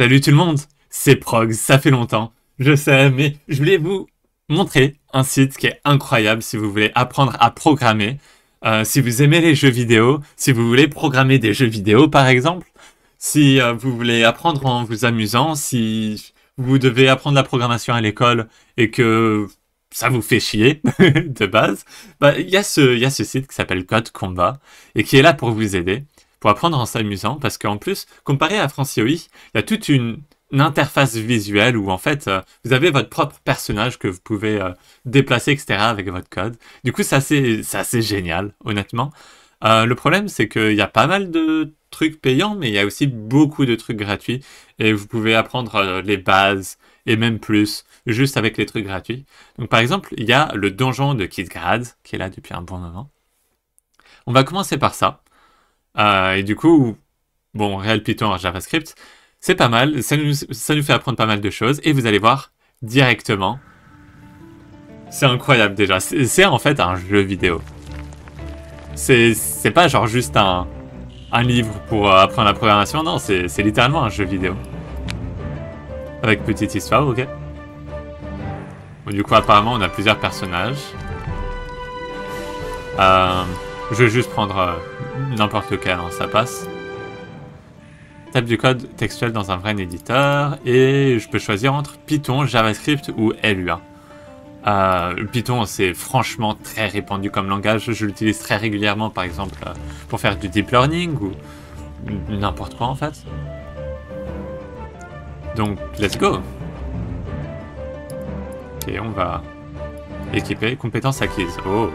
Salut tout le monde, c'est Prog, ça fait longtemps, je sais, mais je voulais vous montrer un site qui est incroyable si vous voulez apprendre à programmer. Si vous aimez les jeux vidéo, si vous voulez programmer des jeux vidéo par exemple, si vous voulez apprendre en vous amusant, si vous devez apprendre la programmation à l'école et que ça vous fait chier de base, bah, il y a ce site qui s'appelle Code Combat et qui est là pour vous aider, pour apprendre en s'amusant, parce qu'en plus, comparé à Francioi, il y a toute une interface visuelle où en fait vous avez votre propre personnage que vous pouvez déplacer, etc. avec votre code. Du coup, c'est assez génial, honnêtement. Le problème, c'est qu'il y a pas mal de trucs payants, mais il y a aussi beaucoup de trucs gratuits. Et vous pouvez apprendre les bases, et même plus, juste avec les trucs gratuits. Donc par exemple, il y a le donjon de Kidgrad, qui est là depuis un bon moment. On va commencer par ça. Et du coup, bon, Real Python en JavaScript, c'est pas mal, ça nous fait apprendre pas mal de choses, et vous allez voir directement, c'est incroyable déjà, c'est en fait un jeu vidéo. C'est pas genre juste un livre pour apprendre la programmation, non, c'est littéralement un jeu vidéo. Avec petite histoire, ok. Bon, du coup, apparemment, on a plusieurs personnages. Je vais juste prendre n'importe lequel, hein, ça passe. Tape du code textuel dans un vrai éditeur et je peux choisir entre Python, JavaScript ou Lua. Python, c'est franchement très répandu comme langage. Je l'utilise très régulièrement, par exemple, pour faire du deep learning ou n'importe quoi en fait. Donc, let's go. Ok, on va équiper compétences acquises. Oh,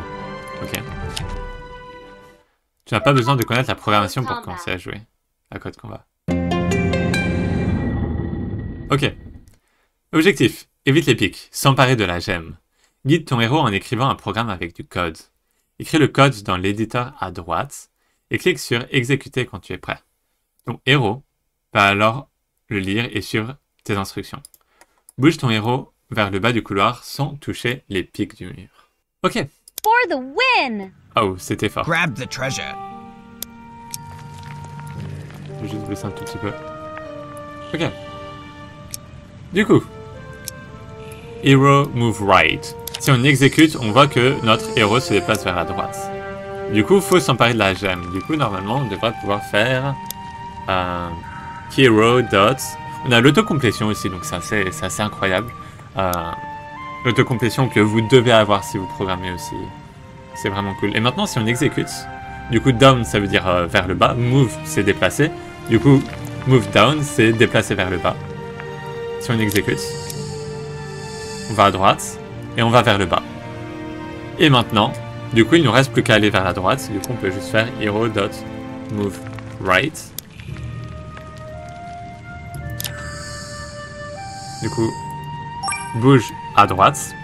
ok. Tu n'as pas besoin de connaître la programmation pour commencer à jouer à Code Combat. Ok. Objectif. Évite les pics. S'emparer de la gemme. Guide ton héros en écrivant un programme avec du code. Écris le code dans l'éditeur à droite et clique sur exécuter quand tu es prêt. Ton héros va alors le lire et suivre tes instructions. Bouge ton héros vers le bas du couloir sans toucher les pics du mur. Ok. For the win! Oh, c'était fort. Grab the treasure. Je vais juste baisser un tout petit peu. Ok. Du coup, Hero move right. Si on exécute, on voit que notre héros se déplace vers la droite. Du coup, il faut s'emparer de la gemme. Du coup, normalement, on devrait pouvoir faire hero dot. On a l'autocomplétion aussi, donc c'est assez incroyable. L'autocomplétion que vous devez avoir si vous programmez aussi. C'est vraiment cool. Et maintenant, si on exécute, du coup, down, ça veut dire vers le bas. Move, c'est déplacer. Du coup, move down, c'est déplacer vers le bas. Si on exécute, on va à droite et on va vers le bas. Et maintenant, du coup, il ne nous reste plus qu'à aller vers la droite. Du coup, on peut juste faire hero.move right. Du coup, bouge à droite,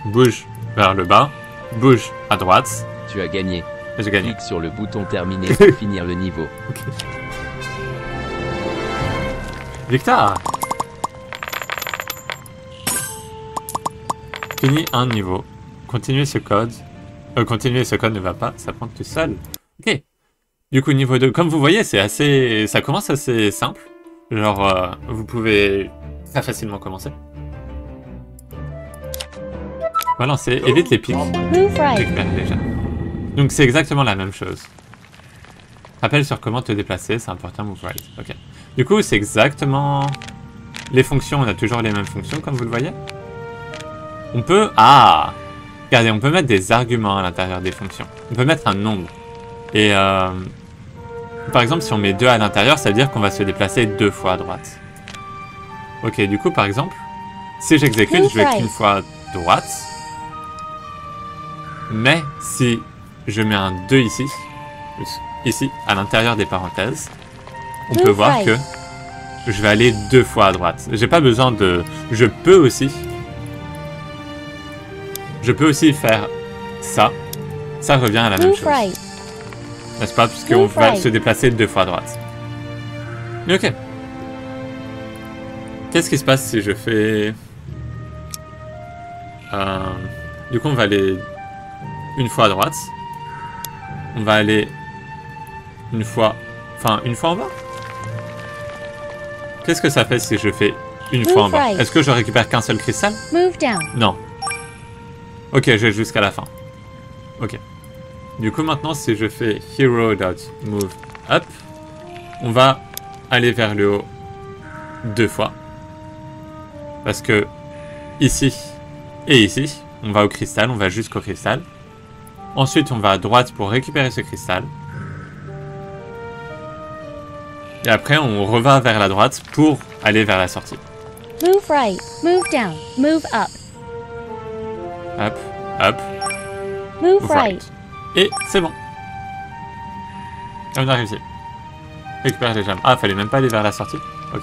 bouge vers le bas, bouge à droite. Tu as gagné. J'ai gagné. Clique sur le bouton terminer pour finir le niveau. Okay. Victor! Fini un niveau. Continuer ce code ne va pas, ça prend tout seul. Ok. Du coup, niveau 2, comme vous voyez, ça commence assez simple. Genre, vous pouvez très facilement commencer. On va lancer, évite les pics. Récupère déjà. Donc c'est exactement la même chose. Rappel sur comment te déplacer, c'est important, move right. Ok. Du coup, c'est exactement les fonctions, on a toujours les mêmes fonctions, comme vous le voyez. On peut... Ah! Regardez, on peut mettre des arguments à l'intérieur des fonctions. On peut mettre un nombre. Et par exemple, si on met 2 à l'intérieur, ça veut dire qu'on va se déplacer 2 fois à droite. Ok, du coup, par exemple, si j'exécute, je vais qu'une fois à droite. Mais si je mets un 2 ici, à l'intérieur des parenthèses, on peut voir que je vais aller 2 fois à droite. J'ai pas besoin de... Je peux aussi faire ça. Ça revient à la même chose. N'est-ce pas? Puisqu'on va se déplacer 2 fois à droite. Mais ok. Qu'est-ce qui se passe si je fais... Du coup, on va aller une fois à droite. On va aller une fois en bas. Qu'est-ce que ça fait si je fais une fois en bas? right. Est-ce que je récupère qu'un seul cristal? Move down. Non. Ok, je vais jusqu'à la fin. Ok. Du coup, maintenant, si je fais hero.move up, on va aller vers le haut 2 fois. Parce que ici et ici, on va au cristal, on va jusqu'au cristal. Ensuite, on va à droite pour récupérer ce cristal. Et après, on revient vers la droite pour aller vers la sortie. Move right. Move down. Move up. Hop, hop, Move move right. right. Et c'est bon. On a réussi. Récupère les gemmes. Ah, fallait même pas aller vers la sortie? Ok.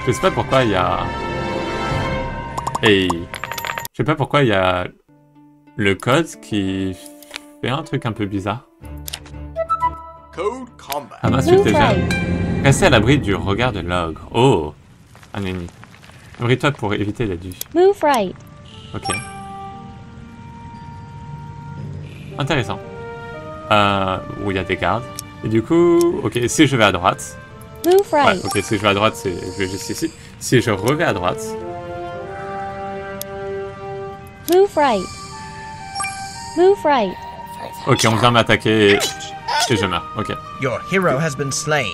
Je sais pas pourquoi il y a... Hey. Je sais pas pourquoi il y a le code qui fait un truc un peu bizarre. Code combat. Ah mince, les Move gemmes. right. Restez à l'abri du regard de l'ogre. Oh, un ennemi. Abris-toi pour éviter la douche. Move right. Ok. Intéressant. Où il y a des gardes. Et du coup, ok, si je vais à droite... Move Ouais, right. ok, si je vais à droite, je vais juste ici. Si je reviens à droite... Move right. Move right. Ok, on vient m'attaquer et je meurs. Ok. Your hero has been slain.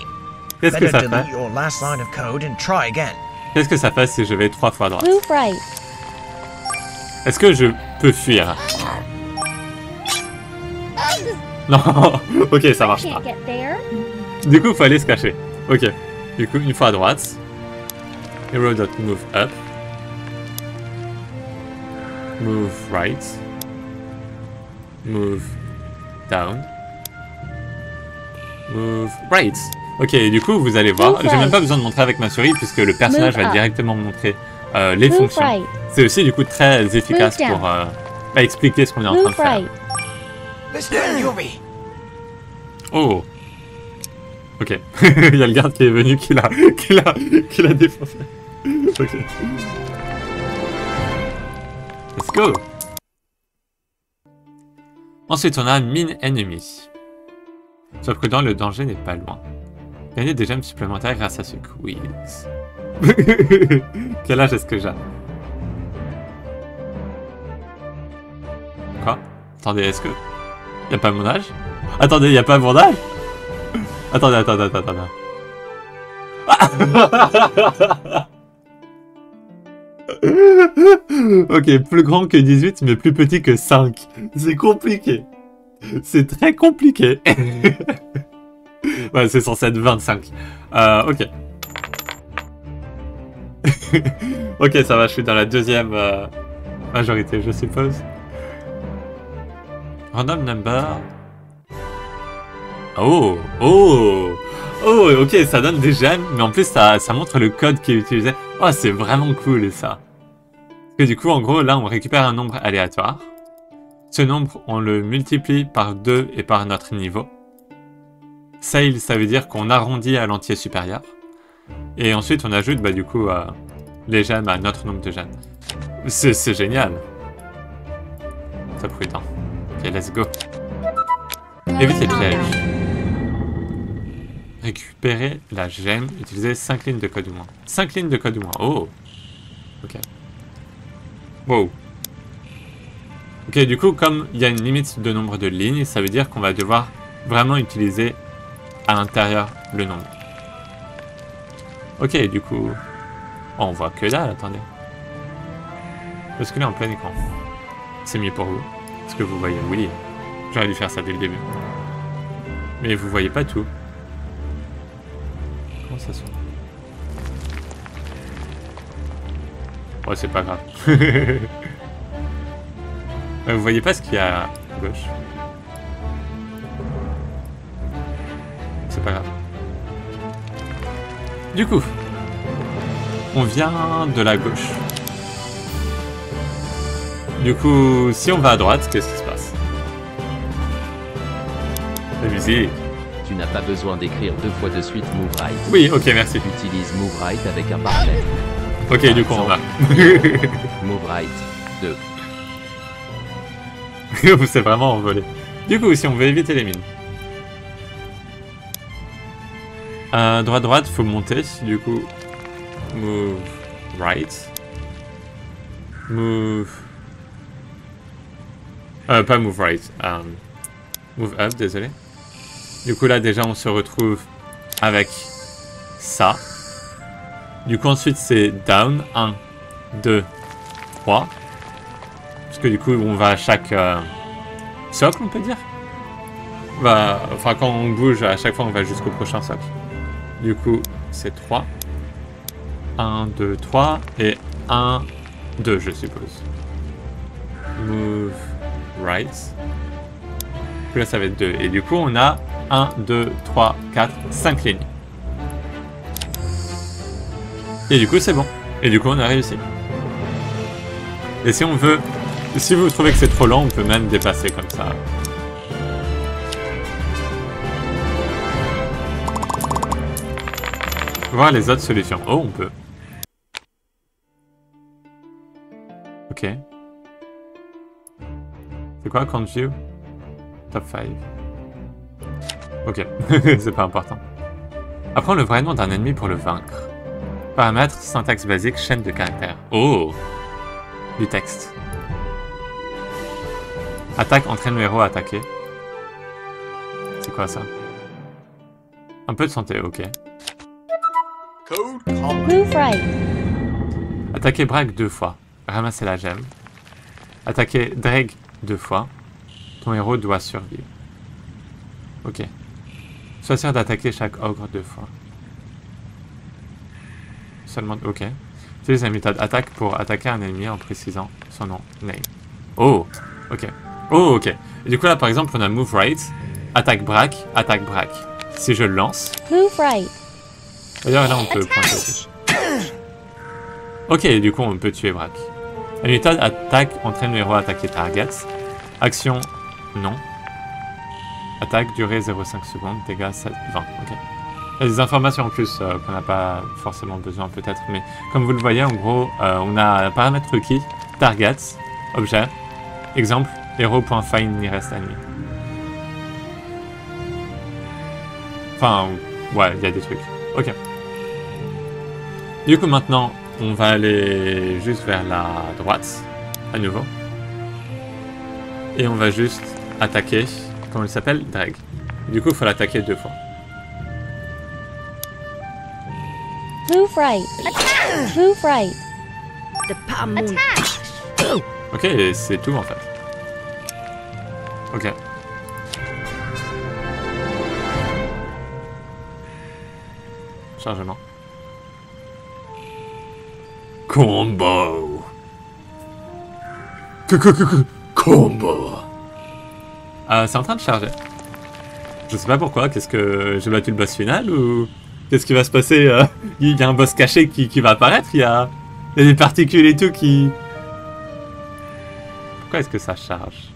Qu'est-ce que Better ça delete fait? your last line of code and try again. Qu'est-ce que ça fait si je vais 3 fois à droite? Move right. Est-ce que je peux fuir? Non. Ok, ça marche pas. Can't get there. Du coup, il faut aller se cacher. Ok. Du coup, une fois à droite. Hero.move up. Move right. Move down. Move right. Ok, du coup, vous allez voir. Move J'ai même right. pas besoin de montrer avec ma souris puisque le personnage Move va up. directement me montrer les Move fonctions. right. C'est aussi du coup très efficace Move down. pour expliquer ce qu'on est en train de Move faire. right. Mr. Yuri. Oh. Ok. Il y a le garde qui est venu qui l'a défoncé. Ok. Let's go. Ensuite, on a mine ennemie. Sois prudent, le danger n'est pas loin. Gagnez des gemmes supplémentaires grâce à ce quiz. Quel âge est-ce que j'ai? Quoi? Attendez, est-ce que... Y'a pas mon âge? Attendez, y'a pas mon âge? Attendez. Ok, plus grand que 18, mais plus petit que 5. C'est compliqué. C'est très compliqué. Ouais, c'est censé être 25. Ok. Ok, ça va, je suis dans la deuxième majorité, je suppose. Random number. Oh, ok, ça donne des gemmes, mais en plus ça montre le code qui est utilisé. Oh, c'est vraiment cool ça. Parce que du coup, en gros, là, on récupère un nombre aléatoire. Ce nombre, on le multiplie par 2 et par notre niveau. Ça veut dire qu'on arrondit à l'entier supérieur. Et ensuite, on ajoute, du coup, les gemmes à notre nombre de gemmes. C'est génial. C'est prudent. Ok, let's go. Évite les pièges. Récupérer la gemme. Utiliser 5 lignes de code ou moins. 5 lignes de code ou moins. Oh. Ok. Wow. Ok, du coup, comme il y a une limite de nombre de lignes, ça veut dire qu'on va devoir vraiment utiliser à l'intérieur le nombre. Ok, du coup... Oh, on voit que dalle, attendez. Parce que là, en plein écran. C'est mieux pour vous. Parce que vous voyez, oui. J'aurais dû faire ça dès le début. Mais vous voyez pas tout. Comment ça se fait? Oh, c'est pas grave. Vous voyez pas ce qu'il y a à gauche? C'est pas grave. Du coup, on vient de la gauche. Du coup, si on va à droite, qu'est-ce qui se passe? La musique. Tu n'as pas besoin d'écrire 2 fois de suite Move Right. Oui, ok, merci. Utilise Move Right avec un parfait. Ok, du coup, on va. Move Right 2. C'est vraiment envolé. Du coup, si on veut éviter les mines. Droite, faut monter. Du coup, move right. Move... pas move right. Move up, désolé. Du coup, là, déjà, on se retrouve avec ça. Du coup, ensuite, c'est down. 1, 2, 3. Parce que du coup, on va à chaque socle, on peut dire. Enfin, quand on bouge, à chaque fois, on va jusqu'au prochain socle. Du coup, c'est 3. 1, 2, 3. Et 1, 2, je suppose. Move right. Du coup, là, ça va être 2. Et du coup, on a 1, 2, 3, 4, 5 lignes. Et du coup, c'est bon. Et du coup, on a réussi. Et si on veut... Si vous trouvez que c'est trop lent, on peut même dépasser comme ça. Voir les autres solutions. Oh, on peut. Ok. C'est quoi, count view? Top 5. Ok, c'est pas important. Apprends le vrai nom d'un ennemi pour le vaincre. Paramètres, syntaxe basique, chaîne de caractères. Oh! Du texte. Attaque entraîne le héros à attaquer. C'est quoi ça? Un peu de santé, ok. Move right. Attaquer Bragg 2 fois. Ramasser la gemme. Attaquer Dreg 2 fois. Ton héros doit survivre. Ok. Sois sûr d'attaquer chaque ogre 2 fois. Seulement... Ok. Utilise la méthode attaque pour attaquer un ennemi en précisant son nom, name. Oh! Ok. Oh, ok. Et du coup, là, par exemple, on a move right, attaque braque, attaque braque. Si je le lance... Move right. D'ailleurs, là, on peut pointer aussi. Ok, du coup, on peut tuer braque. La méthode attaque entraîne le héros à attaquer targets. Action, non. Attaque, durée 0,5 secondes, dégâts 20. Ok. Il y a des informations en plus qu'on n'a pas forcément besoin peut-être, mais comme vous le voyez, en gros, on a un paramètre requis, targets, objet, exemple, héros.find nearest enemy. Enfin, ouais, il y a des trucs. Ok. Du coup, maintenant, on va aller juste vers la droite, à nouveau. Et on va juste attaquer, comment il s'appelle? Dreg. Du coup, il faut l'attaquer 2 fois. Move right. Move right. Ok, et c'est tout en fait. Ok. Chargement. Combo. Combo. C'est en train de charger. Je sais pas pourquoi, qu'est-ce que j'ai battu le boss final ou qu'est-ce qui va se passer? Il y a un boss caché qui va apparaître, il y a des particules et tout qui... Pourquoi est-ce que ça charge?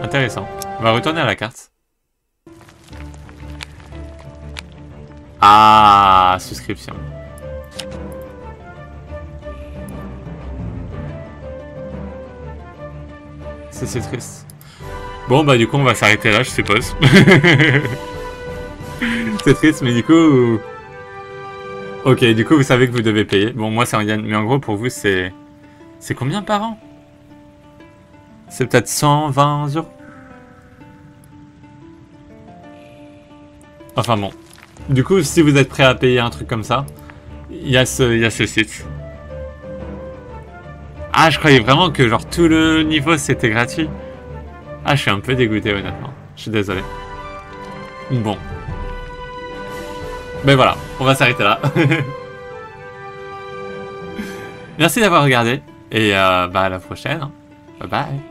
Intéressant. On va retourner à la carte. Ah, souscription. C'est triste. Bon, bah du coup, on va s'arrêter là, je suppose. C'est triste, mais du coup... Ok, du coup, vous savez que vous devez payer. Bon, moi, c'est en yen, mais en gros, pour vous, c'est... C'est combien par an? C'est peut-être 120 €. Enfin bon. Du coup, si vous êtes prêt à payer un truc comme ça, il y a ce site. Ah, je croyais vraiment que genre tout le niveau c'était gratuit. Ah, je suis un peu dégoûté honnêtement. Je suis désolé. Bon. Ben voilà, on va s'arrêter là. Merci d'avoir regardé et bah à la prochaine. Bye bye.